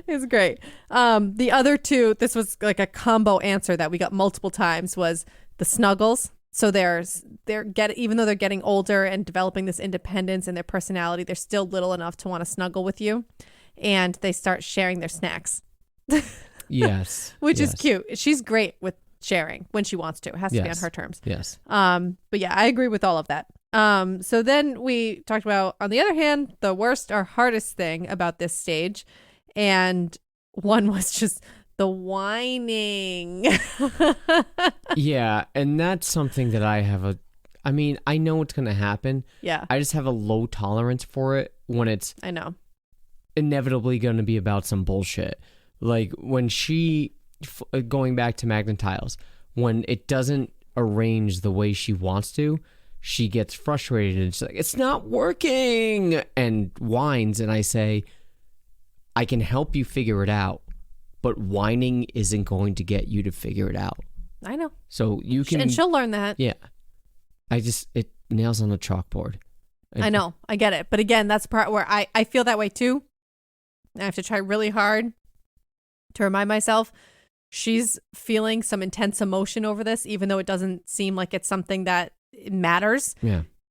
It's great. The other two, this was like a combo answer that we got multiple times, was the snuggles. So even though they're getting older and developing this independence in their personality, they're still little enough to want to snuggle with you, and they start sharing their snacks. Yes, which is cute. She's great with sharing when she wants to. It has to be on her terms. Yes. But yeah, I agree with all of that. So then we talked about, on the other hand, the worst or hardest thing about this stage. And one was just the whining. Yeah. And that's something that I know what's going to happen. Yeah. I just have a low tolerance for it when it's I know inevitably going to be about some bullshit. Like when going back to Magnet Tiles, when it doesn't arrange the way she wants to, she gets frustrated and she's like, it's not working, and whines. And I say, I can help you figure it out, but whining isn't going to get you to figure it out. I know. So you can, and she'll learn that. Yeah. It nails on the chalkboard. I know. I get it. But again, that's the part where I feel that way too. I have to try really hard to remind myself she's feeling some intense emotion over this, even though it doesn't seem like it's something that matters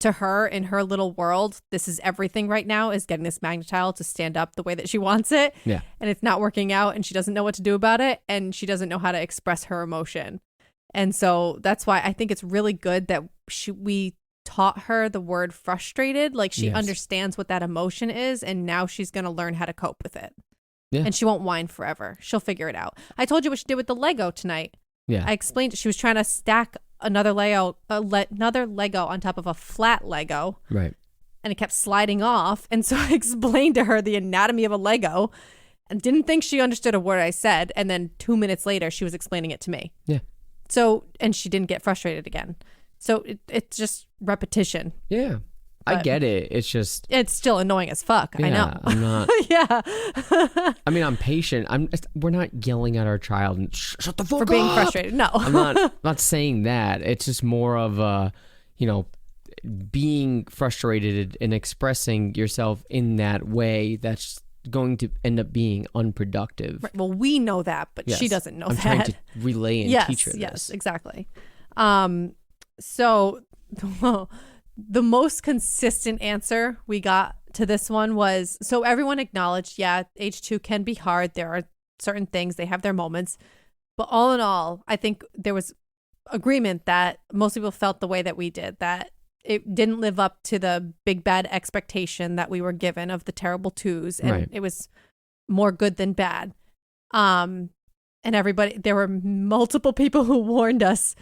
to her in her little world. This is everything right now, is getting this Magnet Tile to stand up the way that she wants it. Yeah. And it's not working out, and she doesn't know what to do about it, and she doesn't know how to express her emotion. And so that's why I think it's really good that we taught her the word frustrated. Like she understands what that emotion is, and now she's going to learn how to cope with it. Yeah. And she won't whine forever. She'll figure it out. I told you what she did with the Lego tonight. Yeah. I explained she was trying to stack another Lego on top of a flat Lego. Right. And it kept sliding off. And so I explained to her the anatomy of a Lego and didn't think she understood a word I said. And then 2 minutes later, she was explaining it to me. Yeah. So, and she didn't get frustrated again. So it's just repetition. Yeah. I get it. It's still annoying as fuck. Yeah, I know. I'm not. Yeah. I mean, I'm patient. We're not yelling at our child and shut the fuck up for being frustrated. No. I'm not saying that. It's just more of being frustrated and expressing yourself in that way. That's going to end up being unproductive. Right. Well, we know that, but she doesn't know that. I'm trying to relay and teach her this. Yes, exactly. So. The most consistent answer we got to this one was, so everyone acknowledged, age 2 can be hard. There are certain things, they have their moments. But all in all, I think there was agreement that most people felt the way that we did, that it didn't live up to the big bad expectation that we were given of the terrible 2s. And it was more good than bad. And there were multiple people who warned us,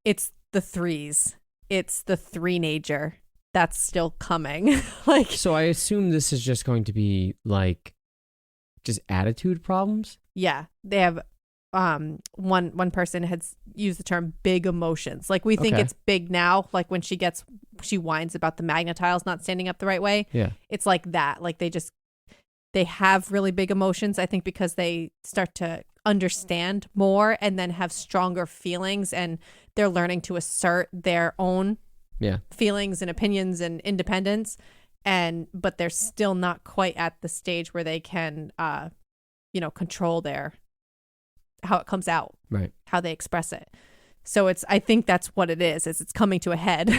it's the 3s. It's the 3-nager that's still coming. So I assume this is just going to be like just attitude problems. Yeah, they have one person has used the term big emotions. Like we think it's big now, like when she whines about the Magnet Tiles not standing up the right way. Yeah, it's like that. Like they have really big emotions, I think, because they start to understand more and then have stronger feelings, and they're learning to assert their own feelings and opinions and independence, but they're still not quite at the stage where they can control their how it comes out, right? How they express it. So I think that's what it is it's coming to a head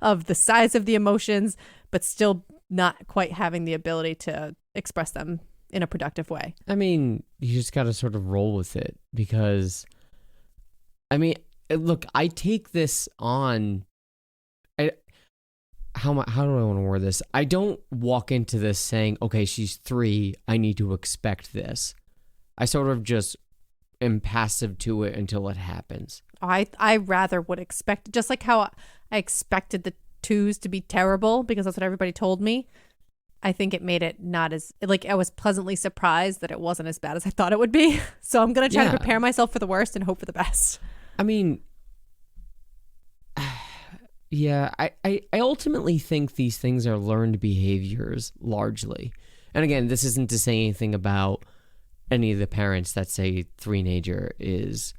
of the size of the emotions, but still not quite having the ability to express them in a productive way. I mean, you just got to sort of roll with it because, I mean, look, I take this on. How do I want to word this? I don't walk into this saying, okay, she's 3, I need to expect this. I sort of just am passive to it until it happens. I rather would expect, just like how I expected the 2s to be terrible because that's what everybody told me. I think it made it not as, like, I was pleasantly surprised that it wasn't as bad as I thought it would be. So I'm going to try to prepare myself for the worst and hope for the best. I mean, yeah, I ultimately think these things are learned behaviors largely. And again, this isn't to say anything about any of the parents that say 3-nager is,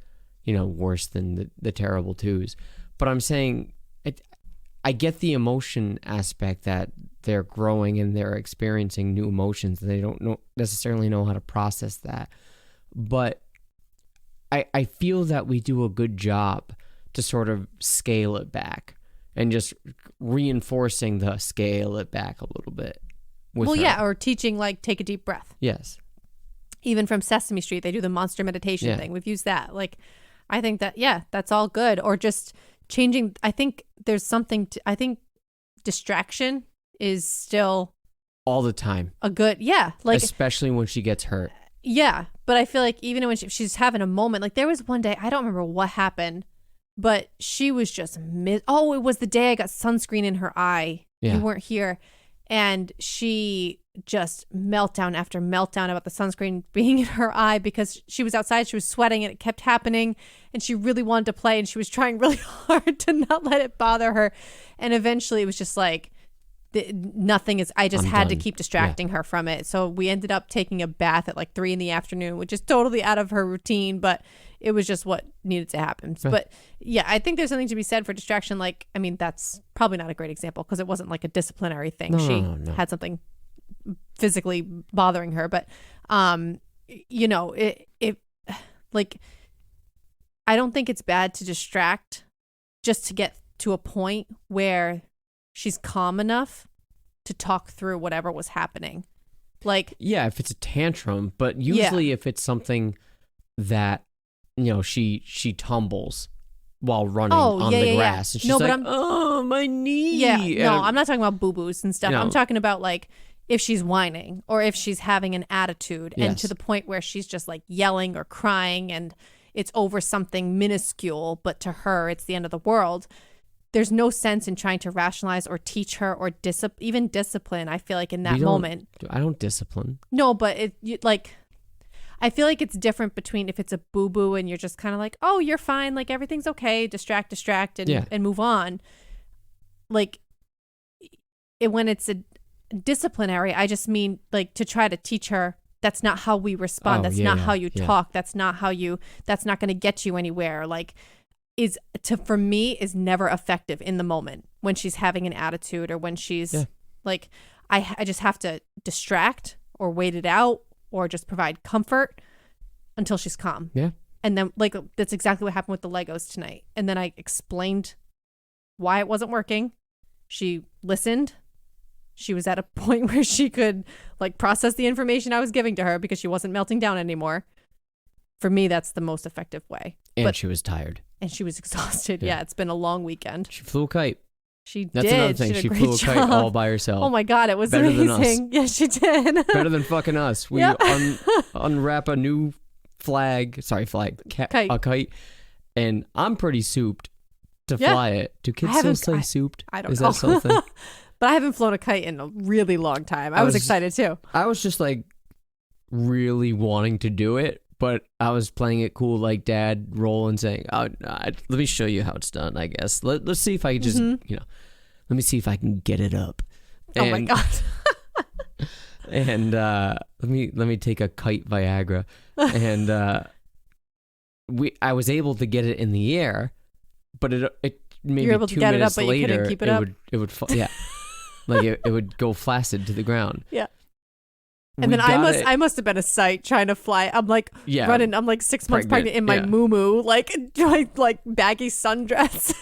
worse than the terrible 2s. But I'm saying I get the emotion aspect that they're growing and they're experiencing new emotions and they don't necessarily know how to process that. But I feel that we do a good job to sort of scale it back and just reinforcing the scale it back a little bit. Or teaching, like, take a deep breath. Yes. Even from Sesame Street, they do the monster meditation thing. We've used that. Like, I think that, that's all good. Or just changing. I think there's something I think distraction is still all the time a good, like, especially when she gets hurt. Yeah. But I feel like even when she's having a moment, like there was one day, I don't remember what happened, but she was just, it was the day I got sunscreen in her eye. Yeah. You weren't here. And she just meltdown after meltdown about the sunscreen being in her eye because she was outside, she was sweating and it kept happening and she really wanted to play and she was trying really hard to not let it bother her. And eventually it was just like, nothing is, I just had to keep distracting her from it. So we ended up taking a bath at like 3 p.m, which is totally out of her routine, but it was just what needed to happen. Right. But I think there's something to be said for distraction. Like, I mean, that's probably not a great example because it wasn't like a disciplinary thing. She had something physically bothering her, but it like, I don't think it's bad to distract just to get to a point where she's calm enough to talk through whatever was happening. Like, if it's a tantrum, but usually if it's something that, she tumbles while running on the grass. And she's my knee. Yeah, no, I'm not talking about boo-boos and stuff. I'm talking about like if she's whining or if she's having an attitude and to the point where she's just like yelling or crying and it's over something minuscule, but to her, it's the end of the world. There's no sense in trying to rationalize or teach her or even discipline. I feel like in that moment. I don't discipline. No, but I feel like it's different between if it's a boo-boo and you're just kind of like, oh, you're fine. Like everything's okay. Distract and move on. Like when it's a disciplinary, I just mean like to try to teach her that's not how we respond. That's not how you talk. That's not going to get you anywhere. Like, for me is never effective in the moment when she's having an attitude or when she's like, I just have to distract or wait it out or just provide comfort until she's calm. Yeah. And then like, that's exactly what happened with the Legos tonight. And then I explained why it wasn't working. She listened. She was at a point where she could like process the information I was giving to her because she wasn't melting down anymore. For me, that's the most effective way. And she was tired. And she was exhausted. Yeah, it's been a long weekend. She flew a kite. That's another thing. She flew a kite all by herself. Oh my God, it was amazing. Yeah, she did. Better than fucking us. We unwrap a new kite. A kite. And I'm pretty souped to fly it. Do kids still say souped? I don't know. Is that still a thing? But I haven't flown a kite in a really long time. I was excited too. I was just like really wanting to do it. But I was playing it cool like dad role and saying, let me show you how it's done, I guess. Let's see if I can just, let me see if I can get it up. Oh my God. And let me take a kite Viagra. And I was able to get it in the air, but it maybe 2 minutes later, you couldn't keep it up? It would fall, like it would go flaccid to the ground. Yeah. And then I must have been a sight trying to fly. I'm like running. I'm like 6 months pregnant in my muumuu, like baggy sundress.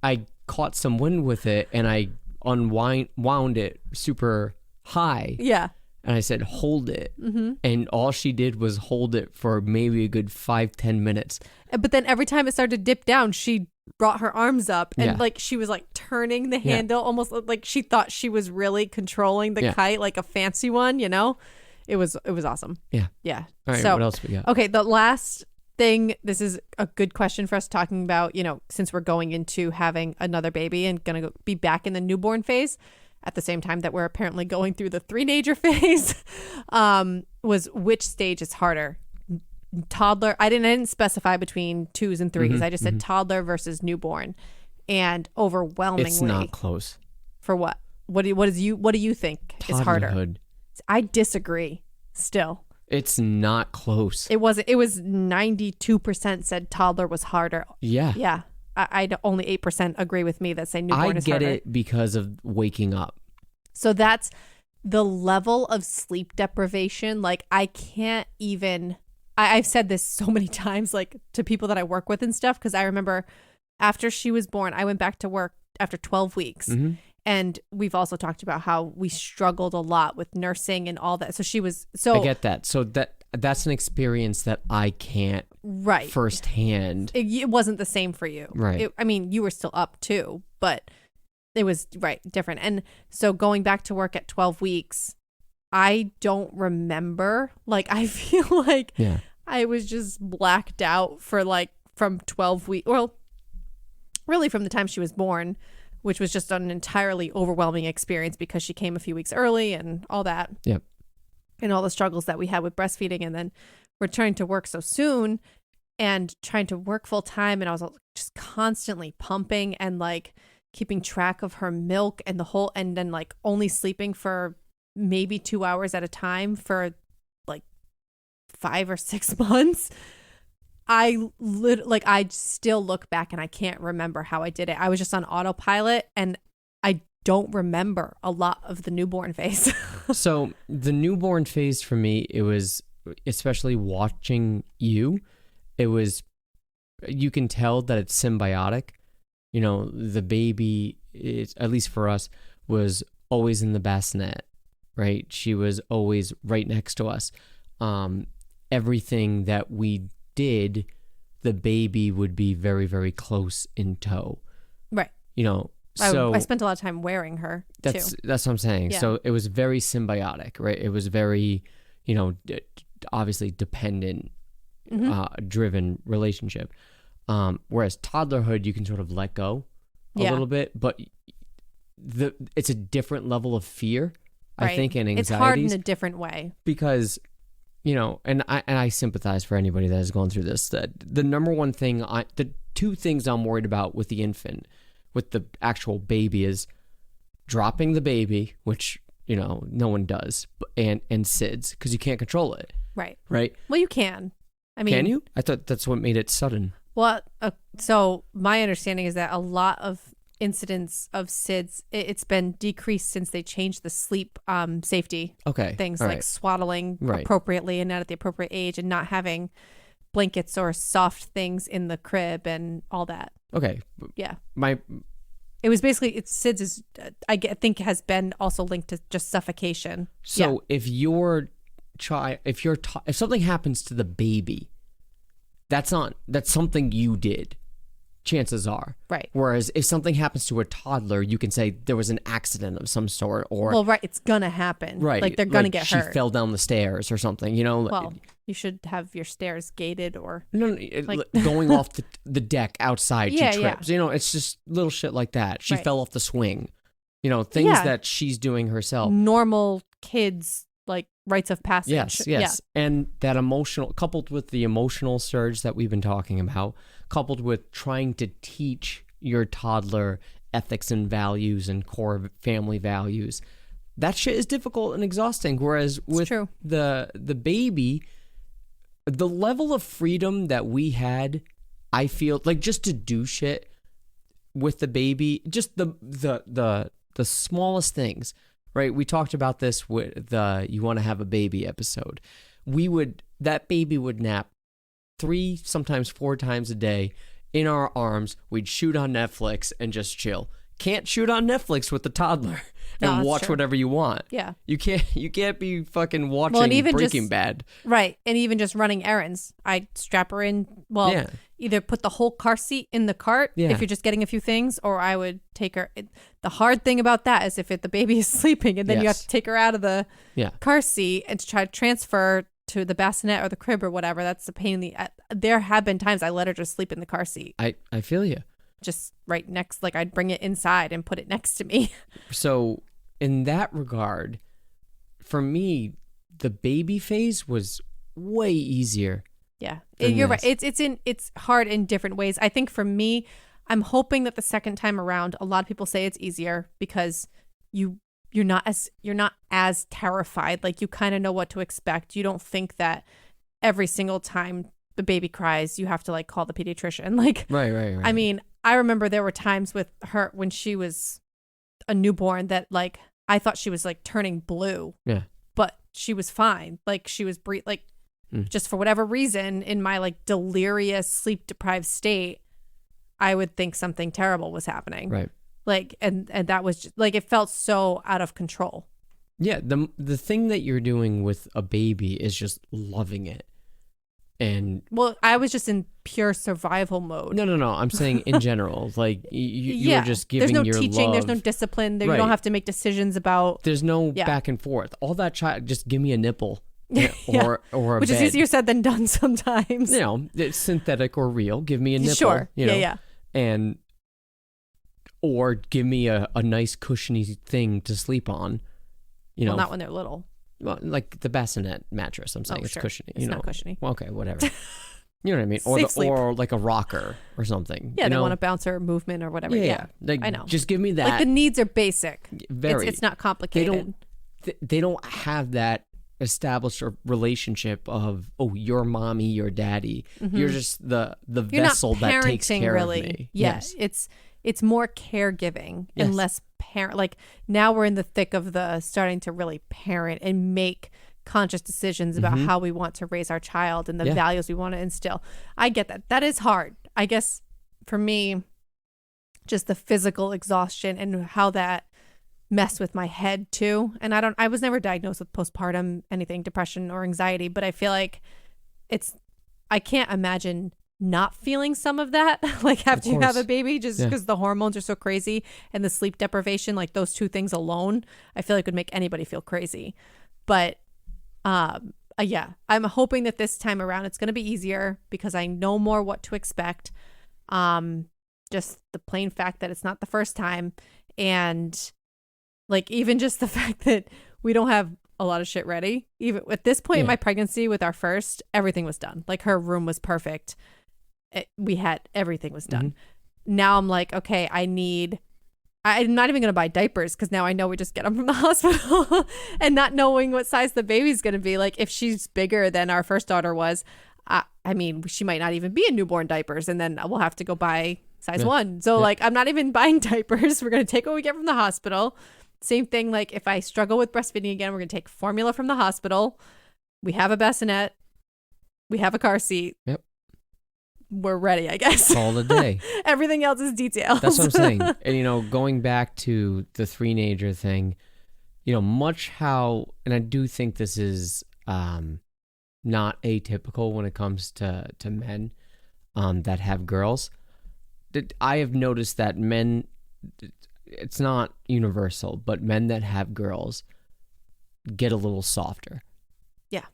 I caught some wind with it, and I wound it super high. Yeah. And I said, hold it. Mm-hmm. And all she did was hold it for maybe a good 5-10 minutes. But then every time it started to dip down, she brought her arms up and like she was like turning the handle almost like she thought she was really controlling the kite like a fancy one, you know? It was awesome. Yeah. Yeah. All right, so, what else we got? Okay, the last thing, this is a good question for us talking about, you know, since we're going into having another baby and going to be back in the newborn phase at the same time that we're apparently going through the three-nager phase, was which stage is harder? Toddler. I didn't specify between 2s and 3s. Mm-hmm, I just said toddler versus newborn, and overwhelmingly, it's not close. For what? What do you think is harder? Toddlerhood. I disagree. Still, it's not close. It wasn't. It was 92% said toddler was harder. Yeah. Yeah. I only 8% agree with me that say newborn is harder. I get it because of waking up. So that's the level of sleep deprivation. Like I can't even. I've said this so many times, like to people that I work with and stuff, because I remember after she was born, I went back to work after 12 weeks. Mm-hmm. And we've also talked about how we struggled a lot with nursing and all that. So she was I get that. So that's an experience that I can't firsthand. It wasn't the same for you. Right. I mean, you were still up too, but it was different. And so going back to work at 12 weeks, I don't remember. Like, I feel like I was just blacked out for like from 12 weeks. Well, really from the time she was born, which was just an entirely overwhelming experience because she came a few weeks early and all that. Yep. And all the struggles that we had with breastfeeding, and then returning to work so soon and trying to work full time. And I was just constantly pumping and like keeping track of her milk and and then like only sleeping for maybe 2 hours at a time for like 5 or 6 months. I still look back and I can't remember how I did it. I was just on autopilot and I don't remember a lot of the newborn phase. So the newborn phase for me, it was, especially watching you, it was, you can tell that it's symbiotic. You know, the baby, at least for us, was always in the bassinet, right? She was always right next to us. Everything that we did, the baby would be very, very close in tow. Right. You know, so I spent a lot of time wearing her too. That's what I'm saying. Yeah. So it was very symbiotic, right? It was very, you know, obviously dependent, driven relationship. Whereas toddlerhood, you can sort of let go a little bit, but it's a different level of fear, I think, and anxiety. It's hard in a different way because, you know, and I sympathize for anybody that has gone through this. That the number one thing, the two things I'm worried about with the infant, with the actual baby, is dropping the baby, which, you know, no one does, and SIDS, because you can't control it. Right. Right. Well, you can. I mean, can you? I thought that's what made it sudden. Well, so my understanding is that a lot of incidents of SIDS, it's been decreased since they changed the sleep safety things, like swaddling appropriately and not at the appropriate age, and not having blankets or soft things in the crib and all that. Okay. Yeah. It was basically, SIDS is, I think, has been also linked to just suffocation. So if if something happens to the baby, that's something you did. Chances are. Right. Whereas if something happens to a toddler, you can say there was an accident of some sort, or it's gonna happen. Right. Like they're gonna get hurt. She fell down the stairs or something, you know. Well, you should have your stairs gated or going off the deck outside, she trips. You know, it's just little shit like that. She fell off the swing. You know, things that she's doing herself. Normal kids, like rites of passage. Yes. Yeah. And that emotional, coupled with the emotional surge that we've been talking about, coupled with trying to teach your toddler ethics and values and core family values, that shit is difficult and exhausting. Whereas with the baby, the level of freedom that we had, I feel like, just to do shit with the baby, just the smallest things, right? We talked about this with the You Want to Have a Baby episode. That baby would nap 3, sometimes 4 times a day in our arms. We'd shoot on Netflix and just chill. Can't shoot on Netflix with the toddler and watch whatever you want. Yeah. You can't be fucking watching Breaking Bad. Right. And even just running errands. I strap her in. Well, either put the whole car seat in the cart if you're just getting a few things, or I would take her. The hard thing about that is if the baby is sleeping and then you have to take her out of the car seat and to try to transfer to the bassinet or the crib or whatever. That's a pain in the. There have been times I let her just sleep in the car seat. I feel you. Just right next, like I'd bring it inside and put it next to me. So in that regard, for me, the baby phase was way easier. Yeah, you're right. It's hard in different ways. I think for me, I'm hoping that the second time around, a lot of people say it's easier because you're not as terrified. Like you kind of know what to expect. You don't think that every single time the baby cries, you have to like call the pediatrician. Like, right. I mean, I remember there were times with her when she was a newborn that like I thought she was like turning blue. Yeah. But she was fine. Like she was just for whatever reason in my like delirious sleep deprived state, I would think something terrible was happening. Right. Like and that was just, like it felt so out of control. Yeah, the thing that you're doing with a baby is just loving it. And well, I was just in pure survival mode. No. I'm saying in general, like you were just giving your love. There's no teaching. There's no discipline. You don't have to make decisions about. There's no back and forth. All that child, just give me a nipple, or a which bed. is easier said than done sometimes. You know, it's synthetic or real. Give me a nipple. Sure. You know, yeah. And or give me a nice cushiony thing to sleep on. You know, well, not when they're little. Well, like the bassinet mattress, I'm saying it's cushiony. It's not cushiony. Well, okay, whatever. You know what I mean? Or like a rocker or something. Yeah, they want to bounce or movement or whatever. Yeah. Like, I know. Just give me that. Like the needs are basic. Very. It's not complicated. They don't have that established relationship of, oh, you're mommy, you're daddy. Mm-hmm. You're just the vessel that takes care of me. Yes. It's more caregiving and less parent. Like now we're in the thick of the starting to really parent and make conscious decisions about how we want to raise our child and the values we want to instill. I get that. That is hard. I guess for me, just the physical exhaustion and how that messed with my head too. And I was never diagnosed with postpartum anything, depression or anxiety, but I feel like I can't imagine not feeling some of that, like after you have a baby, just because the hormones are so crazy and the sleep deprivation, like those two things alone, I feel like would make anybody feel crazy. But I'm hoping that this time around it's going to be easier because I know more what to expect. Just the plain fact that it's not the first time, and like even just the fact that we don't have a lot of shit ready. Even at this point in my pregnancy with our first, everything was done. Like her room was perfect. Everything was done. Mm-hmm. Now I'm like, okay, I'm not even going to buy diapers because now I know we just get them from the hospital and not knowing what size the baby's going to be. Like if she's bigger than our first daughter was, I mean, she might not even be in newborn diapers and then we'll have to go buy size 1. So like, I'm not even buying diapers. We're going to take what we get from the hospital. Same thing. Like if I struggle with breastfeeding again, we're going to take formula from the hospital. We have a bassinet. We have a car seat. Yep. We're ready, I guess. All the day. Everything else is details. That's what I'm saying. And, going back to the three-nager thing, much how, and I do think this is not atypical when it comes to men that have girls. I have noticed that men, it's not universal, but men that have girls get a little softer. Yeah.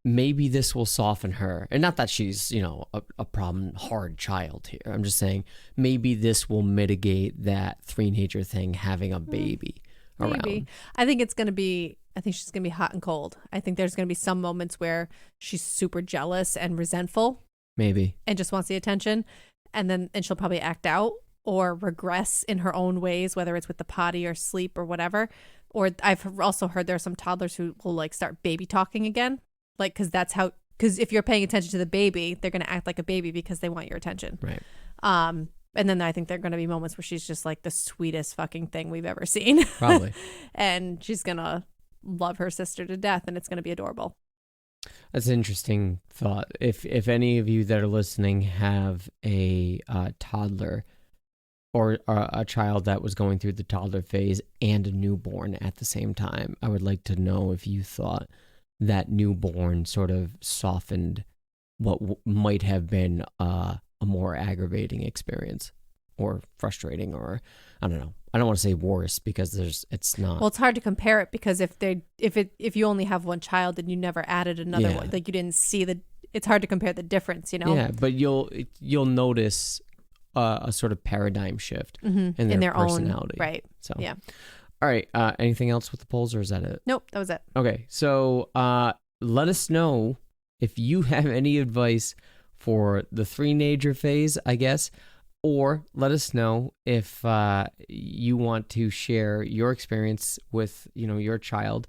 Maybe this will soften her. And not that she's, a problem, hard child here. I'm just saying maybe this will mitigate that three-nager thing, having a baby around. I think she's going to be hot and cold. I think there's going to be some moments where she's super jealous and resentful. Maybe. And just wants the attention. And she'll probably act out or regress in her own ways, whether it's with the potty or sleep or whatever. Or I've also heard there are some toddlers who will like start baby talking again. Like, because if you're paying attention to the baby, they're going to act like a baby because they want your attention. Right. And then I think there are going to be moments where she's just like the sweetest fucking thing we've ever seen. Probably. And she's going to love her sister to death, and it's going to be adorable. That's an interesting thought. If any of you that are listening have a toddler or a child that was going through the toddler phase and a newborn at the same time, I would like to know if you thought that newborn sort of softened what might have been a more aggravating experience or frustrating, or I don't know. I don't want to say worse because it's not. Well, it's hard to compare it because if you only have one child and you never added another one, like you didn't see it's hard to compare the difference, Yeah, but you'll notice a sort of paradigm shift in their personality. Own, right. So yeah. All right. Anything else with the polls, or is that it? Nope, that was it. Okay. So let us know if you have any advice for the three-nager phase, I guess, or let us know if you want to share your experience with, your child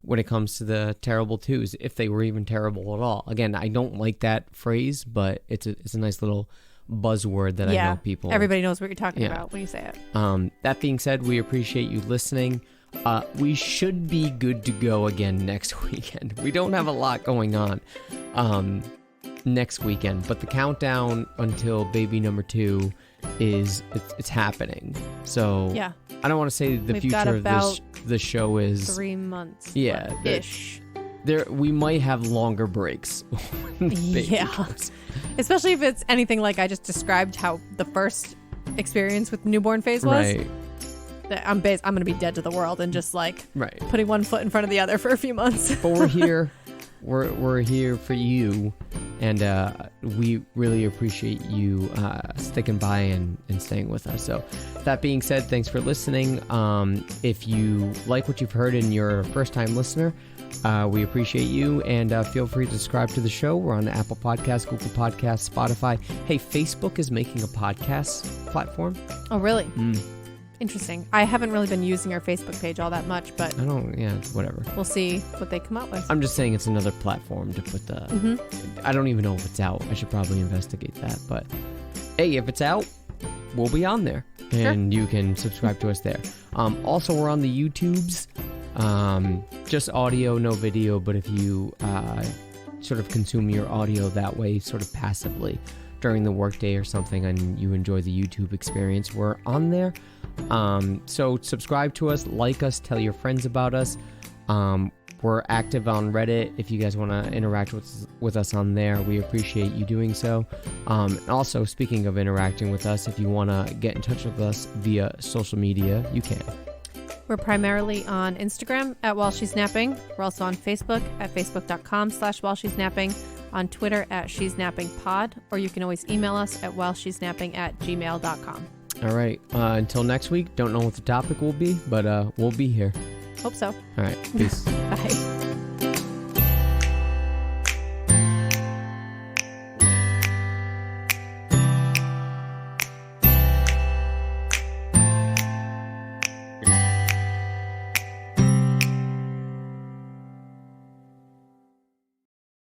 when it comes to the terrible twos, if they were even terrible at all. Again, I don't like that phrase, but it's a nice little buzzword that I know people. Everybody knows what you're talking about when you say it. That being said, we appreciate you listening. We should be good to go again next weekend. We don't have a lot going on next weekend, but the countdown until baby number 2 it's happening. So yeah, I don't want to say the future of the show is 3 months. Yeah, ish. We might have longer breaks. Yeah, especially if it's anything like I just described how the first experience with newborn phase was. Right. I'm going to be dead to the world and just like putting one foot in front of the other for a few months. But we're here. We're here for you, and we really appreciate you sticking by and staying with us. So that being said, thanks for listening. If you like what you've heard and you're a first-time listener, we appreciate you, and feel free to subscribe to the show. We're on Apple Podcasts, Google Podcasts, Spotify. Hey, Facebook is making a podcast platform. Oh, really? Interesting. I haven't really been using our Facebook page all that much, but whatever. We'll see what they come up with. I'm just saying it's another platform to put the... I don't even know if it's out. I should probably investigate that. But hey, if it's out, we'll be on there. And you can subscribe to us there. Also, we're on the YouTubes. Just audio, no video. But if you sort of consume your audio that way, sort of passively during the workday or something, and you enjoy the YouTube experience, we're on there. So subscribe to us, like us, tell your friends about us. We're active on Reddit. If you guys want to interact with us on there, we appreciate you doing so. And also, speaking of interacting with us, if you want to get in touch with us via social media, you can. We're primarily on Instagram at While She's Napping. We're also on Facebook at facebook.com/While She's Napping, on Twitter at She's Napping Pod, or you can always email us at whileshe'snapping@gmail.com. All right. Until next week, don't know what the topic will be, but we'll be here. Hope so. All right. Peace. Bye.